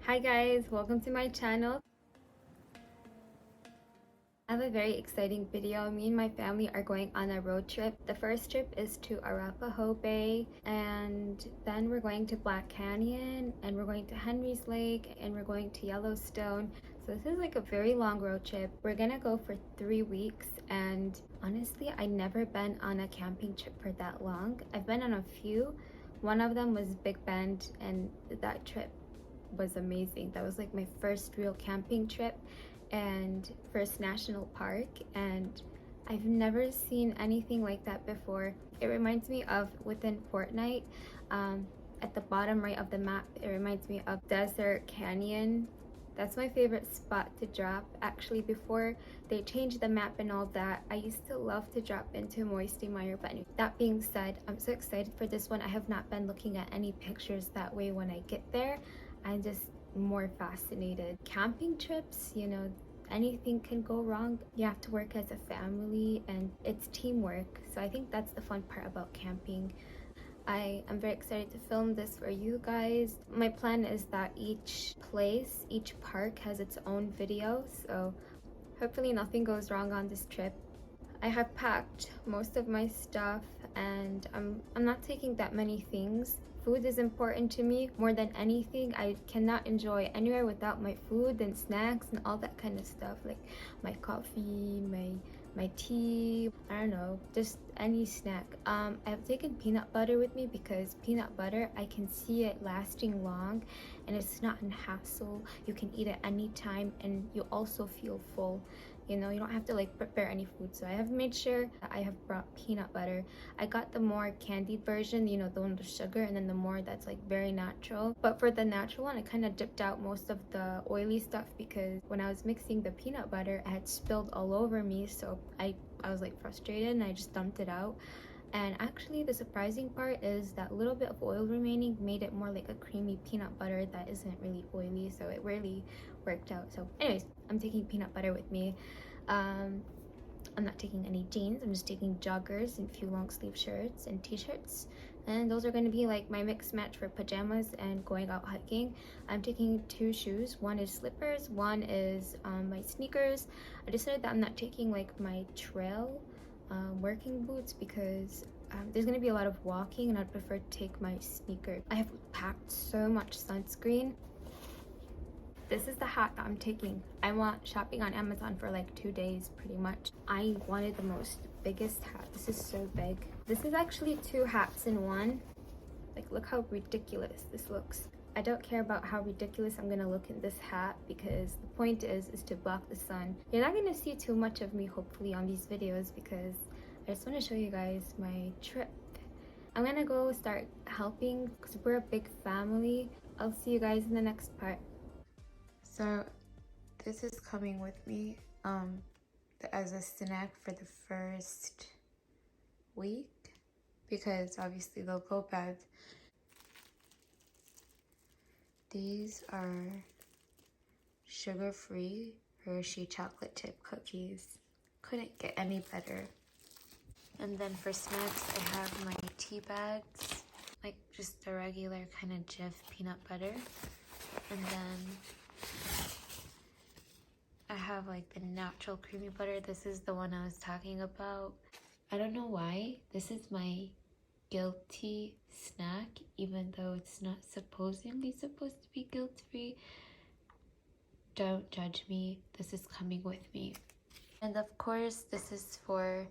Hi guys, welcome to my channel. I have a very exciting video. Me and my family are going on a road trip. The first trip is to Arapaho Bay, and then we're going to Black Canyon, and we're going to Henry's Lake, and we're going to Yellowstone. So this is like a very long road trip. We're gonna go for 3 weeks, and honestly, I've never been on a camping trip for that long. I've been on a few. One of them was Big Bend, and that trip was amazing. That was like my first real camping trip and first national park, and I've never seen anything like that before. It reminds me of within Fortnite, at the bottom right of the map, it reminds me of Desert Canyon. That's my favorite spot to drop. Actually, before they changed the map and all that, I used to love to drop into Moisty Mire. But anyway, that being said, I'm so excited for this one. I have not been looking at any pictures that way when I get there. I'm just more fascinated. Camping trips, you know, anything can go wrong. You have to work as a family and it's teamwork. So I think that's the fun part about camping. I am very excited to film this for you guys. My plan is that each place, each park has its own video, so hopefully nothing goes wrong on this trip. I have packed most of my stuff and I'm not taking that many things. Food is important to me more than anything. I cannot enjoy anywhere without my food and snacks and all that kind of stuff, like my coffee, my tea, I don't know, just any snack. I've taken peanut butter with me because peanut butter, I can see it lasting long and it's not a hassle. You can eat it anytime and you also feel full. You know, you don't have to like prepare any food. So I have made sure that I have brought peanut butter. I got the more candied version, you know, the one with sugar, and then the more that's like very natural. But for the natural one, I kind of dipped out most of the oily stuff because when I was mixing the peanut butter, it had spilled all over me. So I was like frustrated and I just dumped it out. And actually the surprising part is that little bit of oil remaining made it more like a creamy peanut butter that isn't really oily, so it really worked out. So anyways, I'm taking peanut butter with me. I'm not taking any jeans. I'm just taking joggers and a few long sleeve shirts and t-shirts, and those are going to be like my mix match for pajamas and going out hiking. I'm taking 2 shoes. One is slippers, one is my sneakers. I decided that I'm not taking like my trail working boots because there's gonna be a lot of walking and I'd prefer to take my sneakers. I have packed so much sunscreen. This is the hat that I'm taking. I went shopping on Amazon for like 2 days pretty much. I wanted the biggest hat. This is so big. This is actually 2 hats in one. Like, look how ridiculous this looks. I don't care about how ridiculous I'm gonna look in this hat because the point is to block the sun. You're not gonna see too much of me hopefully on these videos because I just want to show you guys my trip. I'm gonna go start helping because we're a big family. I'll see you guys in the next part. So this is coming with me as a snack for the first week because obviously they'll go bad. These are sugar-free Hershey chocolate chip cookies. Couldn't get any better. And then for snacks, I have my tea bags, like just a regular kind of Jif peanut butter. And then I have like the natural creamy butter. This is the one I was talking about. I don't know why. This is my guilty snack, even though it's not supposedly supposed to be guilt-free. Don't judge me. This is coming with me. And of course, this is for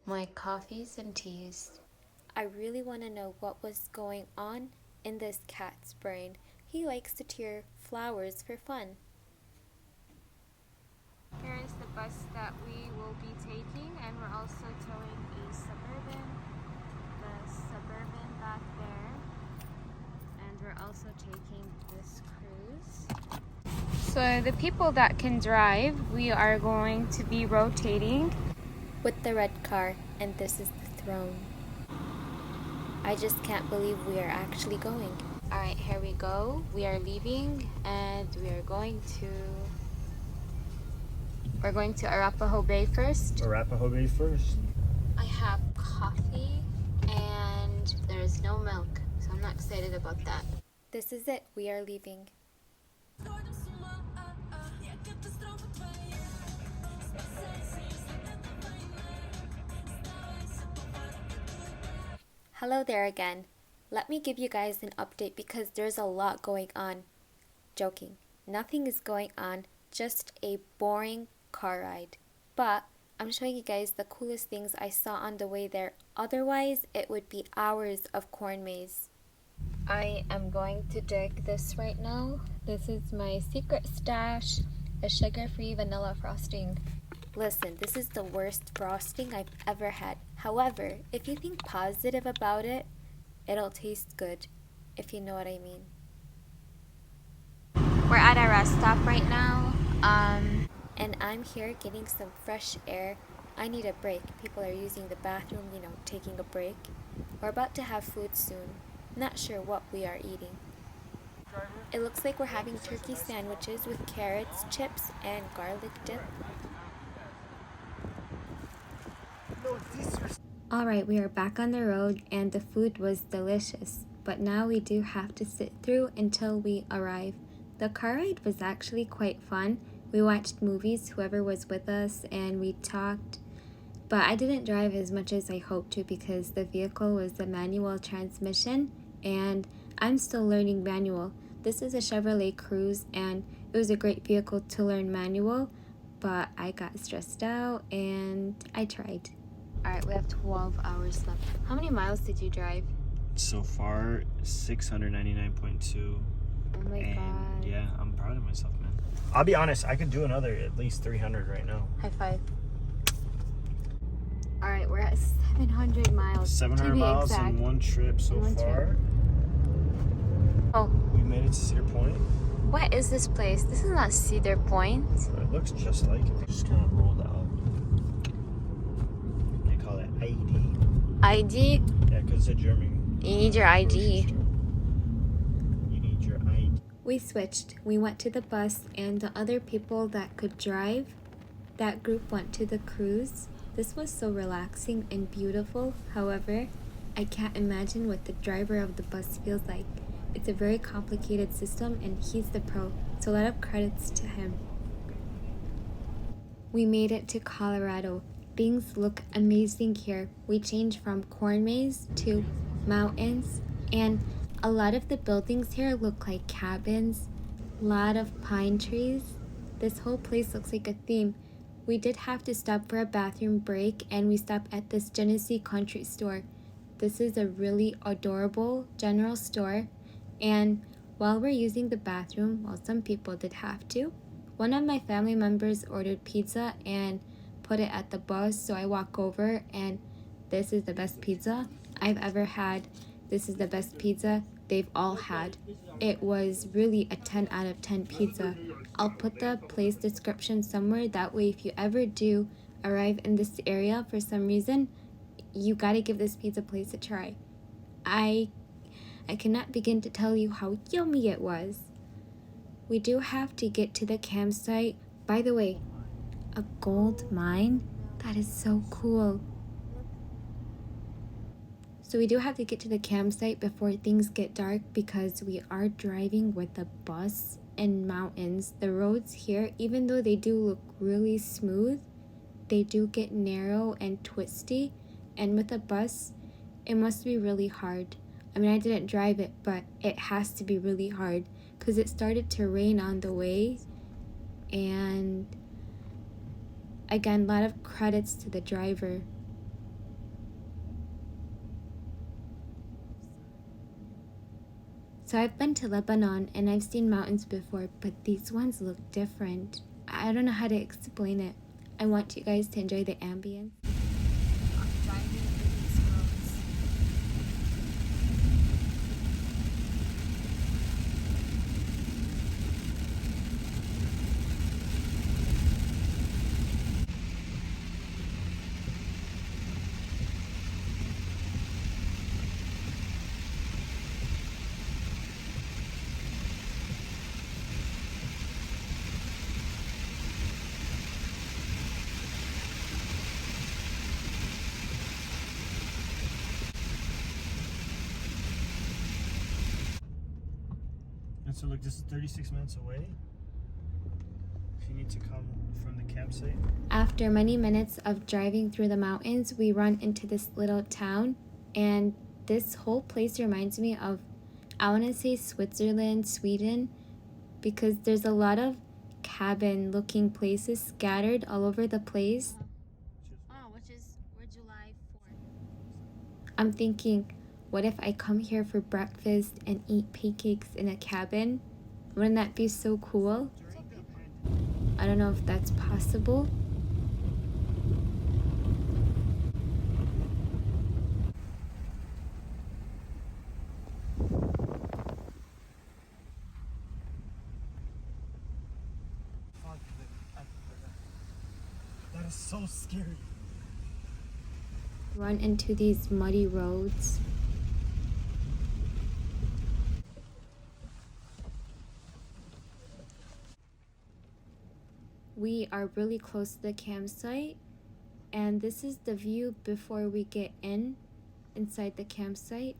my coffees and teas. I really want to know what was going on in this cat's brain. He likes to tear flowers for fun. Here is the bus that we will be taking, and we're also towing a Suburban. The Suburban back there. And we're also taking this cruise. So the people that can drive, we are going to be rotating with the red car, and this is the throne. I just can't believe we are actually going. Alright, here we go. We are leaving and we're going to Arapaho Bay first. Arapaho Bay first. I have coffee and there is no milk, so I'm not excited about that. This is it. We are leaving. Hello there again. Let me give you guys an update because there's a lot going on. Joking. Nothing is going on, just a boring car ride. But I'm showing you guys the coolest things I saw on the way there. Otherwise, it would be hours of corn maze. I am going to dig this right now. This is my secret stash, a sugar-free vanilla frosting. Listen, this is the worst frosting I've ever had. However, if you think positive about it, it'll taste good, if you know what I mean. We're at a rest stop right now, and I'm here getting some fresh air. I need a break. People are using the bathroom, taking a break. We're about to have food soon. Not sure what we are eating. It looks like we're having turkey sandwiches with carrots, chips, and garlic dip. Alright, we are back on the road and the food was delicious, but now we do have to sit through until we arrive. The car ride was actually quite fun. We watched movies, whoever was with us, and we talked. But I didn't drive as much as I hoped to because the vehicle was a manual transmission and I'm still learning manual. This is a Chevrolet Cruze and it was a great vehicle to learn manual, but I got stressed out and I tried. Alright, we have 12 hours left. How many miles did you drive? So far, 699.2. Oh my god. Yeah, I'm proud of myself, man. I'll be honest, I could do another at least 300 right now. High five. Alright, we're at 700 miles. 700 miles in one trip so far. Oh. We made it to Cedar Point. What is this place? This is not Cedar Point. It looks just like it. Just kind of rolled out. They call it ID. ID? Yeah, because it's a German. You need your ID. You need your ID. We switched. We went to the bus and the other people that could drive, that group went to the cruise. This was so relaxing and beautiful. However, I can't imagine what the driver of the bus feels like. It's a very complicated system and he's the pro, so a lot of credits to him. We made it to Colorado. Things look amazing here. We changed from corn maze to mountains, and a lot of the buildings here look like cabins. A lot of pine trees. This whole place looks like a theme. We did have to stop for a bathroom break and we stopped at this Genesee Country Store. This is a really adorable general store, and while we're using the bathroom, well, some people did have to. One of my family members ordered pizza and put it at the bus, so I walk over and this is the best pizza I've ever had. This is the best pizza they've all had. It was really a 10 out of 10 pizza. I'll put the place description somewhere, that way if you ever do arrive in this area for some reason, you gotta give this pizza place a try. I cannot begin to tell you how yummy it was. We do have to get to the campsite. By the way, a gold mine? That is so cool. So we do have to get to the campsite before things get dark because we are driving with a bus in mountains. The roads here, even though they do look really smooth, they do get narrow and twisty. And with a bus, it must be really hard. I mean, I didn't drive it, but it has to be really hard because it started to rain on the way. And again, a lot of credits to the driver. So I've been to Lebanon and I've seen mountains before, but these ones look different. I don't know how to explain it. I want you guys to enjoy the ambience. And so look, this is 36 minutes away. If you need to come from the campsite. After many minutes of driving through the mountains, we run into this little town, and This whole place reminds me of, I want to say Switzerland, Sweden, because there's a lot of cabin looking places scattered all over the place. We're July 4th. I'm thinking, what if I come here for breakfast and eat pancakes in a cabin? Wouldn't that be so cool? I don't know if that's possible. That is so scary. Run into these muddy roads. We are really close to the campsite, and this is the view before we get inside the campsite.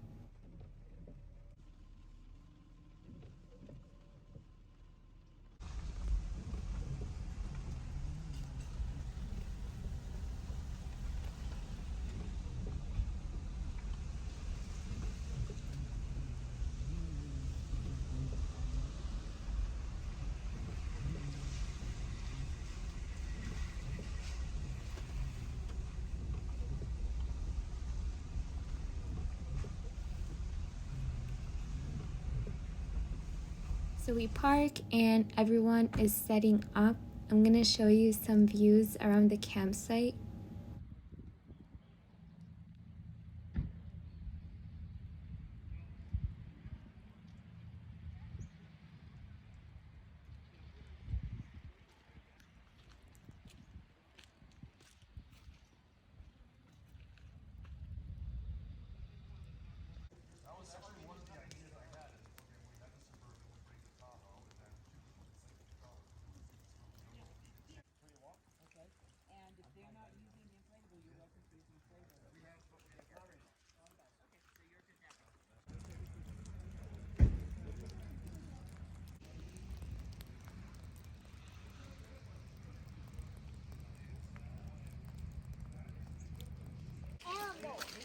So we park and everyone is setting up. I'm gonna show you some views around the campsite.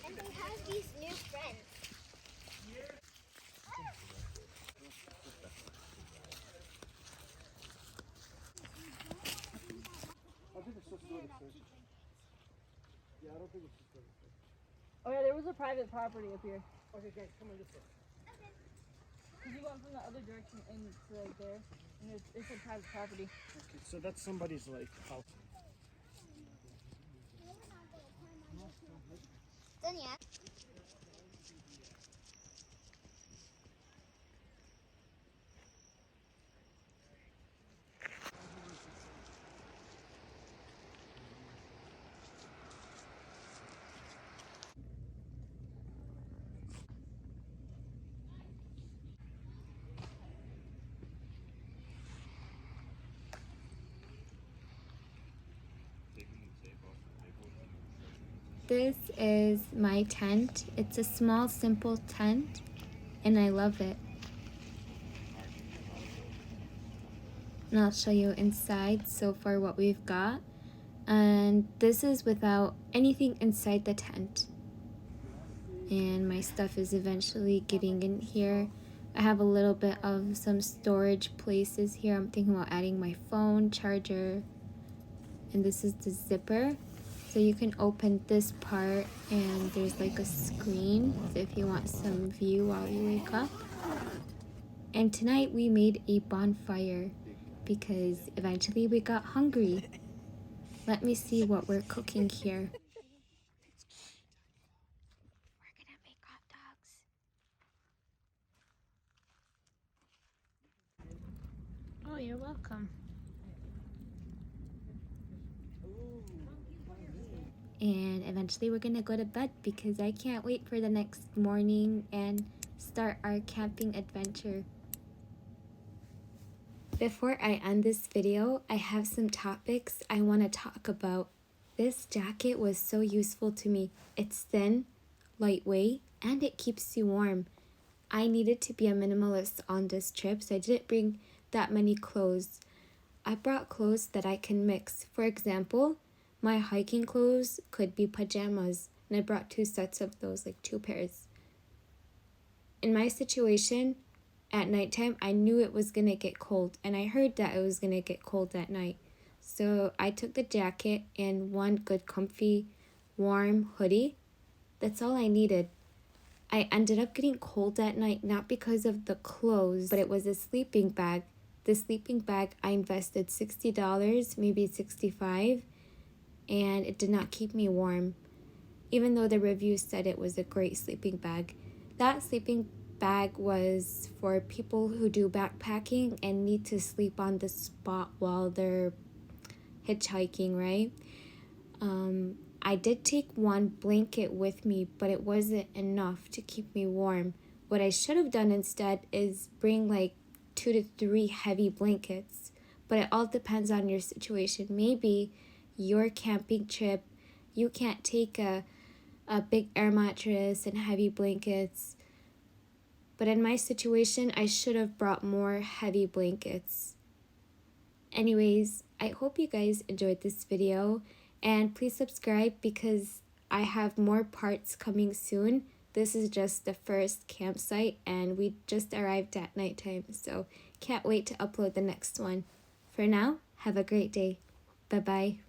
And they have these new friends. I think it's just go to search. Yeah, I don't think it's just go to search. Oh yeah, there was a private property up here. Okay, guys, come on this way. Cause you went from the other direction into like there, and it's a private property. Okay, so that's somebody's like house. Then yeah. This is my tent. It's a small, simple tent, and I love it. And I'll show you inside so far what we've got. And this is without anything inside the tent. And my stuff is eventually getting in here. I have a little bit of some storage places here. I'm thinking about adding my phone, charger, and this is the zipper. So you can open this part and there's like a screen so if you want some view while you wake up. And tonight we made a bonfire because eventually we got hungry. Let me see what we're cooking here. We're gonna make hot dogs. Oh, you're welcome. And eventually we're gonna go to bed because I can't wait for the next morning and start our camping adventure. Before I end this video, I have some topics I want to talk about. This jacket was so useful to me. It's thin, lightweight, and it keeps you warm. I needed to be a minimalist on this trip, so I didn't bring that many clothes. I brought clothes that I can mix. For example, my hiking clothes could be pajamas, and I brought 2 sets of those, like 2 pairs. in my situation, at nighttime, I knew it was gonna get cold, and I heard that it was gonna get cold at night. So I took the jacket and one good comfy warm hoodie. That's all I needed. I ended up getting cold at night, not because of the clothes, but it was a sleeping bag. The sleeping bag, I invested $60, maybe $65, and it did not keep me warm, even though the review said it was a great sleeping bag. That sleeping bag was for people who do backpacking and need to sleep on the spot while they're hitchhiking, right? I did take one blanket with me, but it wasn't enough to keep me warm. What I should have done instead is bring like 2 to 3 heavy blankets, but it all depends on your situation. Maybe your camping trip, you can't take a big air mattress and heavy blankets. But in my situation, I should have brought more heavy blankets. Anyways, I hope you guys enjoyed this video, and please subscribe because I have more parts coming soon. This is just the first campsite and we just arrived at nighttime, so can't wait to upload the next one. For now, have a great day. Bye-bye.